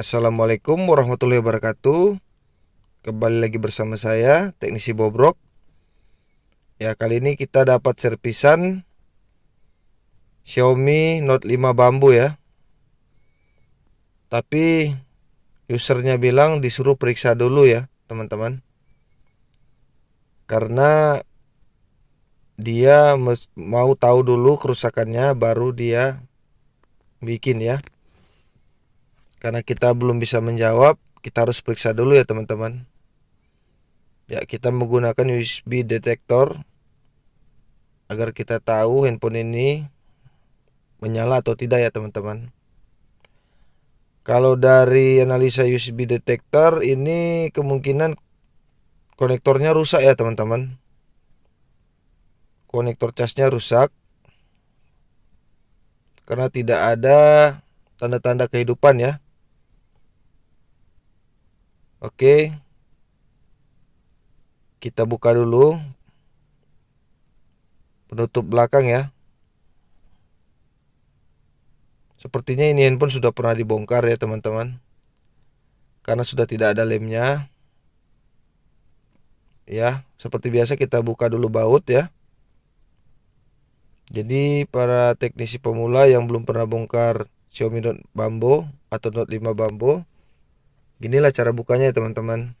Assalamualaikum warahmatullahi wabarakatuh. Kembali lagi bersama saya, Teknisi Bobrok. Ya, kali ini kita dapat servisan Xiaomi Note 5 Bambu ya. Tapi usernya bilang disuruh periksa dulu ya, teman-teman. Karena dia mau tahu dulu kerusakannya baru dia bikin ya. Karena kita belum bisa menjawab, kita harus periksa dulu ya, teman-teman. Ya, kita menggunakan USB detector agar kita tahu handphone ini menyala atau tidak ya, teman-teman. Kalau dari analisa USB detector ini kemungkinan konektornya rusak ya, teman-teman. Konektor casnya rusak karena tidak ada tanda-tanda kehidupan ya. Oke, kita buka dulu penutup belakang ya. Sepertinya ini handphone sudah pernah dibongkar ya, teman-teman. Karena sudah tidak ada lemnya. Ya, seperti biasa kita buka dulu baut ya. Jadi para teknisi pemula yang belum pernah bongkar Xiaomi Note Bambu atau Note 5 Bambu, ginilah cara bukanya ya, teman-teman.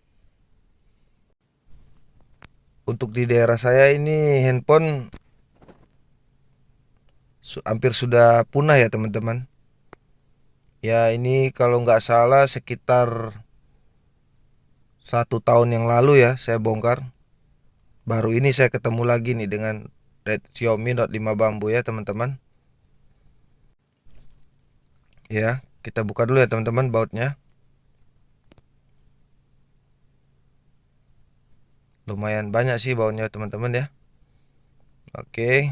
Untuk di daerah saya ini handphone hampir sudah punah ya, teman-teman. Ya, ini kalau nggak salah sekitar 1 tahun yang lalu ya saya bongkar. Baru ini saya ketemu lagi nih dengan Xiaomi Note 5 Bambu ya, teman-teman. Ya, kita buka dulu ya, teman-teman, bautnya. Lumayan banyak sih bautnya, teman-teman ya. Oke.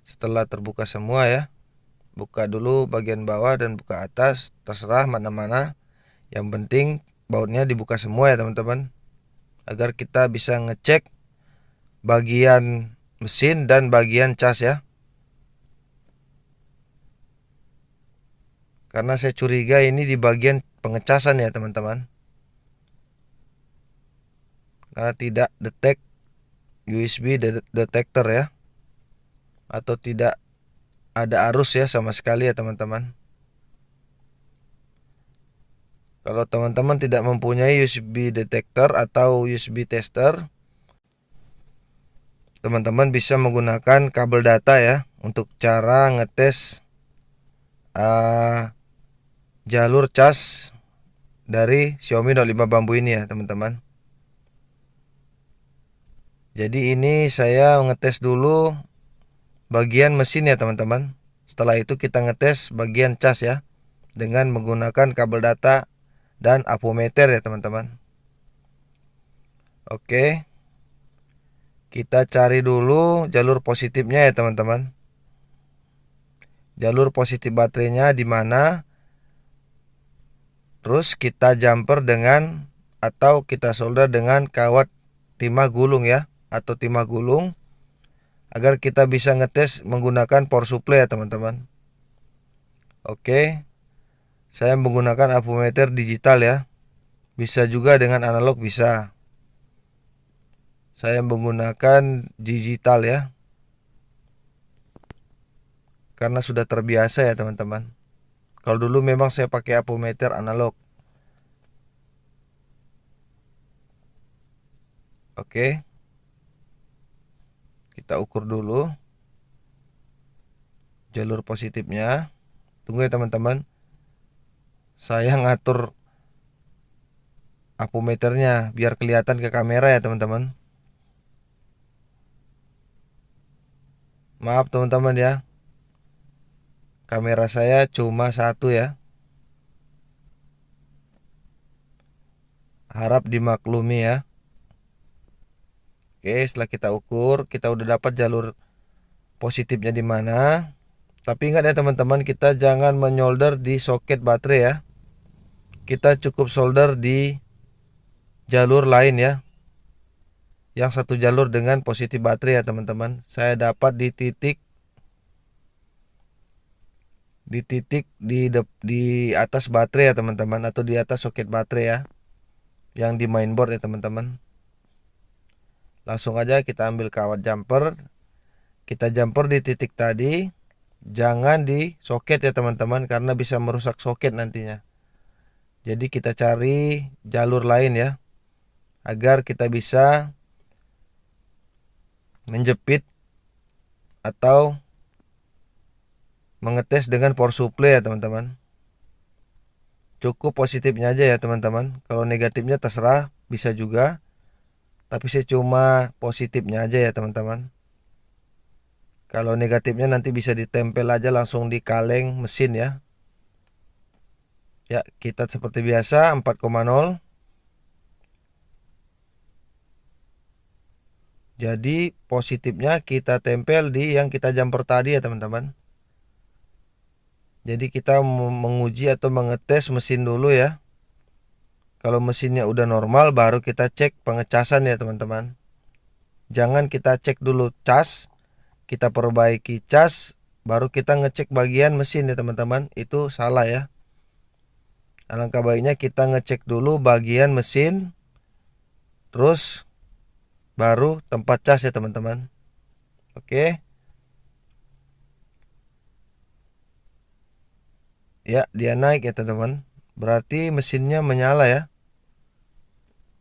Setelah terbuka semua ya, buka dulu bagian bawah dan buka atas, terserah mana-mana. Yang penting bautnya dibuka semua ya, teman-teman, agar kita bisa ngecek bagian mesin dan bagian cas ya. Karena saya curiga ini di bagian pengecasan ya, teman-teman. Karena tidak detect USB detector ya, atau tidak ada arus ya sama sekali ya, teman-teman. Kalau teman-teman tidak mempunyai USB detector atau USB tester, teman-teman bisa menggunakan kabel data ya untuk cara ngetes jalur cas dari Xiaomi Note 5 Bambu ini ya, teman-teman. Jadi ini saya ngetes dulu bagian mesin ya, teman-teman. Setelah itu kita ngetes bagian cas ya dengan menggunakan kabel data dan avometer ya, teman-teman. Oke. Kita cari dulu jalur positifnya ya, teman-teman. Jalur positif baterainya di mana? Terus kita jumper dengan atau kita solder dengan kawat timah gulung ya, atau timah gulung, agar kita bisa ngetes menggunakan power supply ya, teman-teman. Oke. Saya menggunakan avometer digital ya. Bisa juga dengan analog bisa. Saya menggunakan digital ya, karena sudah terbiasa ya, teman-teman. Kalau dulu memang saya pakai avometer analog. Oke. Kita ukur dulu jalur positifnya. Tunggu ya, teman-teman. Saya ngatur avometernya biar kelihatan ke kamera ya, teman-teman. Maaf, teman-teman ya. Kamera saya cuma satu ya. Harap dimaklumi ya. Oke, setelah kita ukur, kita udah dapat jalur positifnya di mana. Tapi ingat ya, teman-teman, kita jangan menyolder di soket baterai ya. Kita cukup solder di jalur lain ya, yang satu jalur dengan positif baterai ya, teman-teman. Saya dapat di titik di titik di atas baterai ya teman-teman, atau di atas soket baterai ya, yang di mainboard ya teman-teman. Langsung aja kita ambil kawat jumper, kita jumper di titik tadi, jangan di soket ya teman-teman, karena bisa merusak soket nantinya. Jadi kita cari jalur lain ya, agar kita bisa menjepit atau mengetes dengan power supply ya teman-teman. Cukup positifnya aja ya teman-teman. Kalau negatifnya terserah, bisa juga. Tapi saya cuma positifnya aja ya teman-teman. Kalau negatifnya nanti bisa ditempel aja langsung di kaleng mesin ya. Ya, kita seperti biasa 4,0. Jadi positifnya kita tempel di yang kita jumper tadi ya teman-teman. Jadi kita menguji atau mengetes mesin dulu ya. Kalau mesinnya udah normal baru kita cek pengecasan ya teman-teman. Jangan kita cek dulu cas, kita perbaiki cas, baru kita ngecek bagian mesin ya teman-teman. Itu salah ya. Alangkah baiknya kita ngecek dulu bagian mesin, terus baru tempat cas ya teman-teman. Oke. Ya, dia naik ya teman-teman. Berarti mesinnya menyala ya.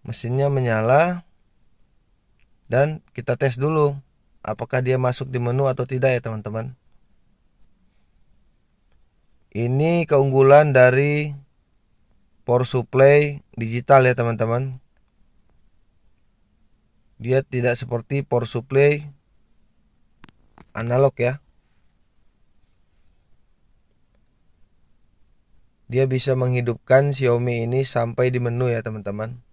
Mesinnya menyala. Dan kita tes dulu apakah dia masuk di menu atau tidak ya teman-teman. Ini keunggulan dari power supply digital ya teman-teman. Dia tidak seperti power supply analog ya. Dia bisa menghidupkan Xiaomi ini sampai di menu ya teman-teman.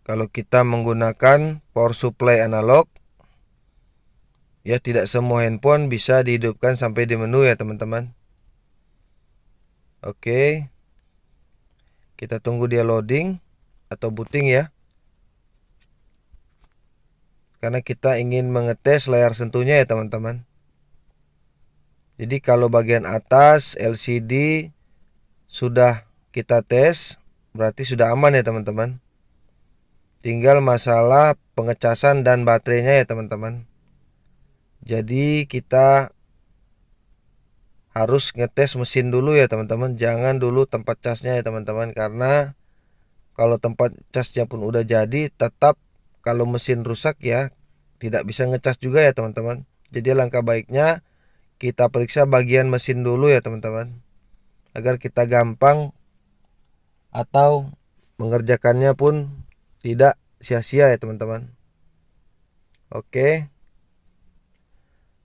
Kalau kita menggunakan power supply analog, ya tidak semua handphone bisa dihidupkan sampai di menu ya teman-teman. Oke. Kita tunggu dia loading atau booting ya. Karena kita ingin mengetes layar sentuhnya ya teman-teman. Jadi kalau bagian atas LCD sudah kita tes, berarti sudah aman ya teman-teman. Tinggal masalah pengecasan dan baterainya ya teman-teman. Jadi kita harus ngetes mesin dulu ya teman-teman. Jangan dulu tempat casnya ya teman-teman. Karena kalau tempat casnya pun udah jadi, tetap kalau mesin rusak ya tidak bisa ngecas juga ya teman-teman. Jadi langkah baiknya kita periksa bagian mesin dulu ya teman-teman, agar kita gampang atau mengerjakannya pun tidak sia-sia ya teman-teman. Oke.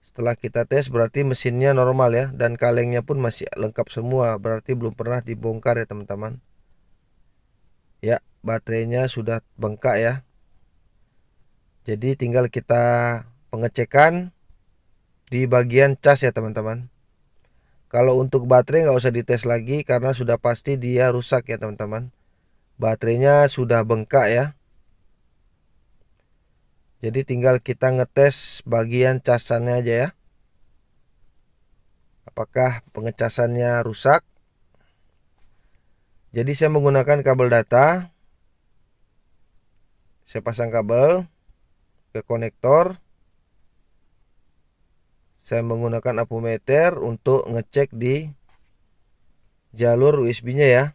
Setelah kita tes berarti mesinnya normal ya, dan kalengnya pun masih lengkap semua, berarti belum pernah dibongkar ya teman-teman. Ya, baterainya sudah bengkak ya. Jadi tinggal kita pengecekan di bagian cas ya teman-teman. Kalau untuk baterai nggak usah dites lagi karena sudah pasti dia rusak ya teman-teman. Baterainya sudah bengkak ya. Jadi tinggal kita ngetes bagian casannya aja ya. Apakah pengecasannya rusak? Jadi saya menggunakan kabel data. Saya pasang kabel ke konektor. Saya menggunakan ampermeter untuk ngecek di jalur USB-nya ya,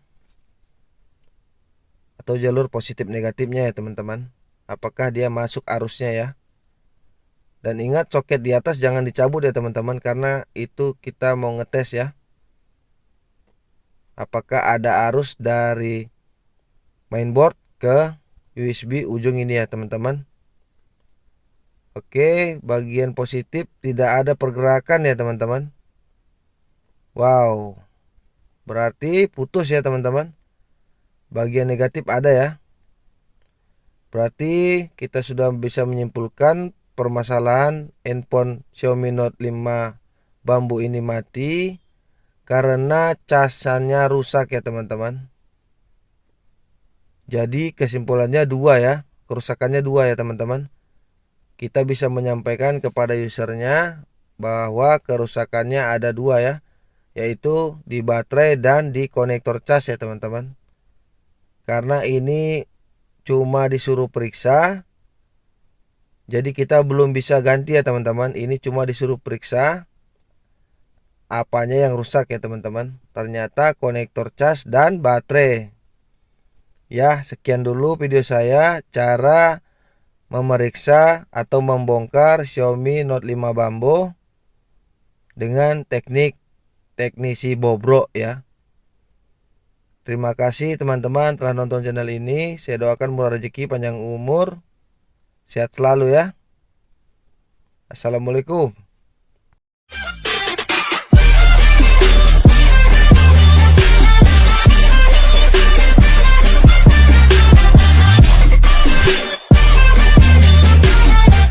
atau jalur positif negatifnya ya teman-teman. Apakah dia masuk arusnya ya. Dan ingat soket di atas jangan dicabut ya teman-teman, karena itu kita mau ngetes ya. Apakah ada arus dari mainboard ke USB ujung ini ya teman-teman. Oke, bagian positif tidak ada pergerakan ya teman-teman. Wow, berarti putus ya teman-teman. Bagian negatif ada ya. Berarti kita sudah bisa menyimpulkan permasalahan handphone Xiaomi Note 5 bambu ini mati karena casannya rusak ya teman-teman. Jadi kesimpulannya dua ya, kerusakannya dua ya teman-teman. Kita bisa menyampaikan kepada usernya bahwa kerusakannya ada dua ya. yaitu di baterai dan di konektor cas ya teman-teman. Karena ini cuma disuruh periksa, jadi kita belum bisa ganti ya teman-teman. Ini cuma disuruh periksa apanya yang rusak ya teman-teman. Ternyata konektor cas dan baterai. Ya, sekian dulu video saya cara memeriksa atau membongkar Xiaomi Note 5 Bambo dengan teknik teknisi bobrok ya. Terima kasih teman-teman telah nonton channel ini. Saya doakan murah rezeki, panjang umur, sehat selalu ya. Assalamualaikum.